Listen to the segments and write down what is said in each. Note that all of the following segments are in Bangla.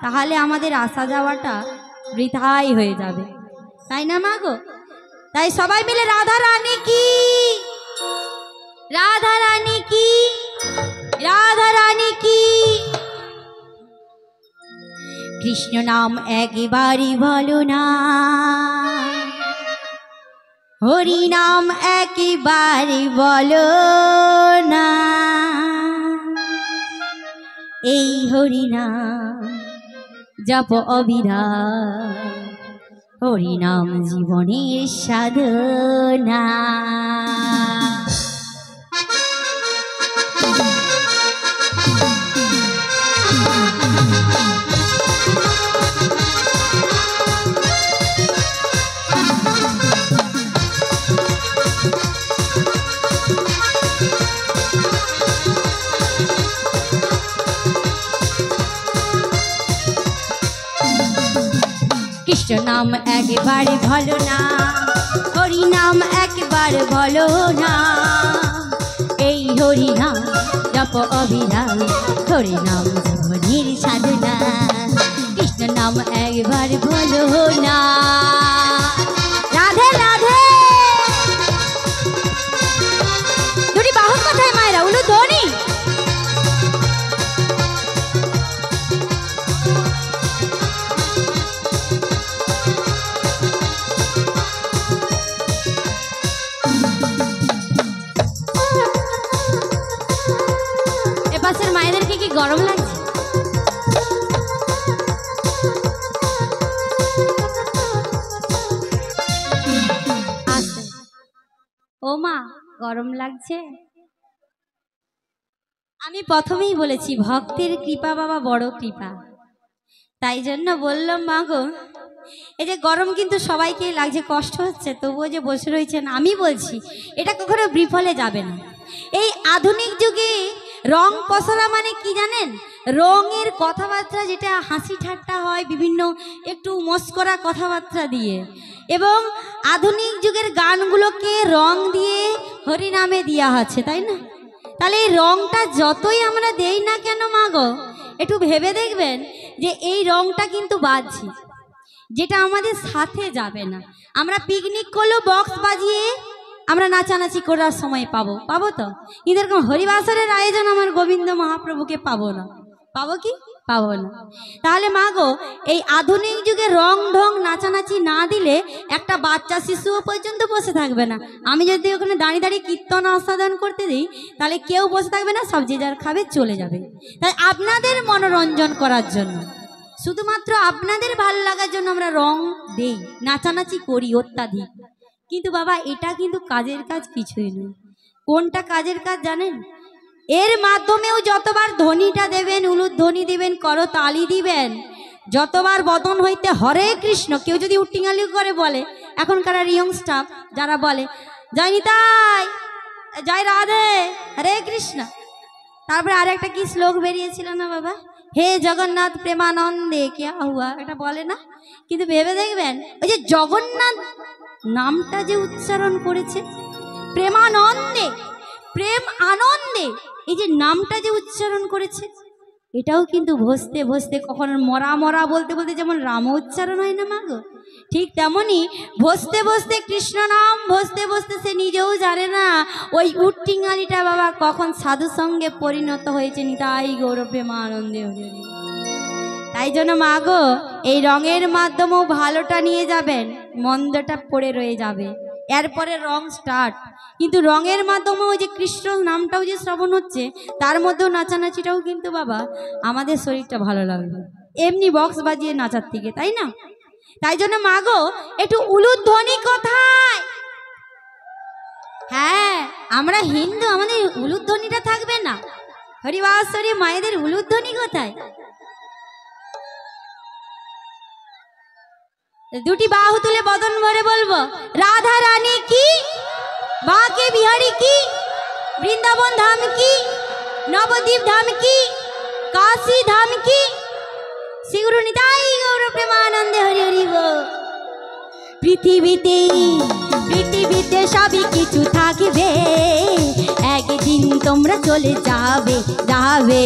তাহলে আমাদের আসা যাওয়াটা বৃথাই হয়ে যাবে, তাই না মা গো? তাই সবাই মিলে রাধা রানী কি, রাধা রানী কি, রাধা রানী কি। কৃষ্ণ নাম একবারই বলো না, হরি নাম একবারই বলো না। এই হরি নাম জপ অবিরাম, হরি নাম জীবনের সাধনা। কৃষ্ণ নাম একবার বলো না, হরি নাম একবার বলো না। এই হরি নাম জপ অবিরাম, হরি নাম জীবনের সাধনা। কৃষ্ণ নাম একবার বলো না। রাধে রাধে। দুটি বাহু কোথায় মায়েরা? উলুধ্বনি। এপাশের মায়েদেরকে কি গরম লাগছে? ও মা, গরম লাগছে? আমি প্রথমেই বলেছি ভক্তের কৃপা বাবা বড় কৃপা, তাই জন্য বললাম মা গো, এই যে গরম কিন্তু সবাইকে লাগছে, কষ্ট হচ্ছে, তবুও যে বসে রয়েছেন, আমি বলছি এটা কখনো বিফলে যাবে না। এই আধুনিক যুগে রং পসরা মানে কি জানেন? রঙের কথাবার্তা, যেটা হাসি ঠাট্টা হয় বিভিন্ন একটু মস্করা কথাবার্তা দিয়ে, এবং আধুনিক যুগের গানগুলোকে রং দিয়ে হরিনামে দেওয়া হচ্ছে, তাই না? তাহলে এই রংটা যতই আমরা দেই না কেন মা গো, একটু ভেবে দেখবেন যে এই রংটা কিন্তু বাজছে, যেটা আমাদের সাথে যাবে না। আমরা পিকনিক করলেও বক্স বাজিয়ে আমরা নাচানাচি করার সময় পাবো তো, কিন্তু এরকম হরিবাসরের আয়োজন আমার গোবিন্দ মহাপ্রভুকে পাবো না। পাবো কি? পাবো না। তাহলে মা গো, এই আধুনিক যুগে রং ঢং নাচানাচি না দিলে একটা বাচ্চা শিশুও পর্যন্ত বসে থাকবে না। আমি যদি ওখানে দাঁড়িয়ে দাঁড়িয়ে কীর্তন আস্বাদন করতে দিই, তাহলে কেউ বসে থাকবে না, সব যে যার খাবে চলে যাবে। তাই আপনাদের মনোরঞ্জন করার জন্য, শুধুমাত্র আপনাদের ভাল লাগার জন্য আমরা রং দেই, নাচানাচি করি অত্যাধিক। কিন্তু বাবা, এটা কিন্তু কাজের কাজ কিছুই নয়। কোনটা কাজের কাজ জানেন? এর মাধ্যমেও যতবার ধ্বনিটা দেবেন, উলুধ্বনি দিবেন, করতালি দিবেন, যতবার বদন হইতে হরে কৃষ্ণ, কেউ যদি উটিঙালি করে বলে, এখনকার ইয়ং স্টাফ যারা বলে জয় নিতাই, জয় রাধে, হরে কৃষ্ণ, তারপরে আর একটা কি শ্লোক বেরিয়েছিল না বাবা, হে জগন্নাথ প্রেমানন্দে কিয়া হুয়া, এটা বলে না? কিন্তু ভেবে দেখবেন, ওই যে জগন্নাথ নামটা যে উচ্চারণ করেছে প্রেমানন্দে, প্রেম আনন্দে, এই যে নামটা যে উচ্চারণ করেছে, এটাও কিন্তু ভসতে ভসতে, কখনো মরা মরা বলতে বলতে যেমন রাম উচ্চারণ হয় না মা গো, ঠিক তেমনি ভসতে ভসতে কৃষ্ণ নাম ভসতে ভসতে সে নিজেও জানে না ওই উট্টিঙালিটা বাবা কখন সাধু সঙ্গে পরিণত হয়েছে। নিতাই গৌর প্রেমানন্দে হরি। তাই জন্য মা গো, এই রঙের মাধ্যমেও ভালোটা নিয়ে যাবেন, মন্দটা পড়ে রয়ে যাবে, এরপরে রং স্টার্ট। কিন্তু রঙের মাধ্যমে ওই যে কৃষ্ণ নামটাও যে শ্রবণ হচ্ছে, তার মধ্যেও নাচানাচিটাও কিন্তু বাবা আমাদের শরীরটা ভালো লাগবে, এমনি বক্স বাজিয়ে নাচার থেকে, তাই না? তাই জন্য মা গো, একটু উলুধ্বনি কোথায়? হ্যাঁ, আমরা হিন্দু, আমাদের উলুধ্বনিটা থাকবে না? হরিবাসরী মায়েদের উলুধ্বনি কোথায়? দুটি বাহু তুলে বদন ভরে বলবো রাধা রানী কি, বাঁকে বিহারি কি, বৃন্দাবন ধাম কি, নবদ্বীপ ধাম কি, কাশী ধাম কি, শ্রী গুরু নিতাই গৌর প্রেমানন্দে হরি হরি বল। পৃথিবীতে সবই কিছু থাকবে, একদিন তোমরা চলে যাবে।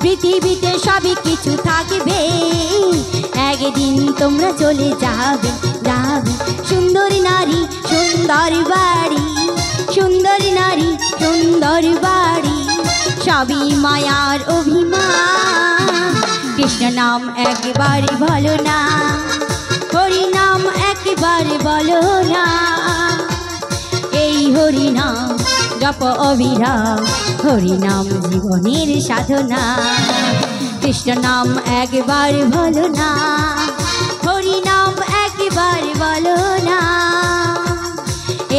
পৃথিবীতে সবই কিছু থাকবে, একদিন তোমরা চলে যাবে যাবে। সুন্দরী নারী সুন্দর বাড়ি, সুন্দরী নারী সুন্দর বাড়ি, সবই মায়ার অভিমান। কৃষ্ণ নাম একবার বলো না, হরি নাম একবার বলো না, এই হরি নাম জপ অবিরাম, হরি নাম জীবনের সাধনা। কৃষ্ণ নাম একবার বলো না, হরি নাম একবার বলো না,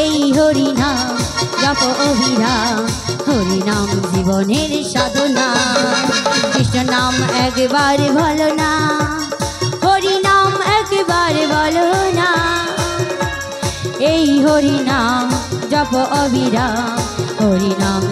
এই হরি নাম জপ অবিরাম, হরি নাম জীবনের সাধনা। কৃষ্ণ নাম একবার বলো না, হরি নাম একবার বলো না, এই হরি নাম জপ অবিরাম, হরি নাম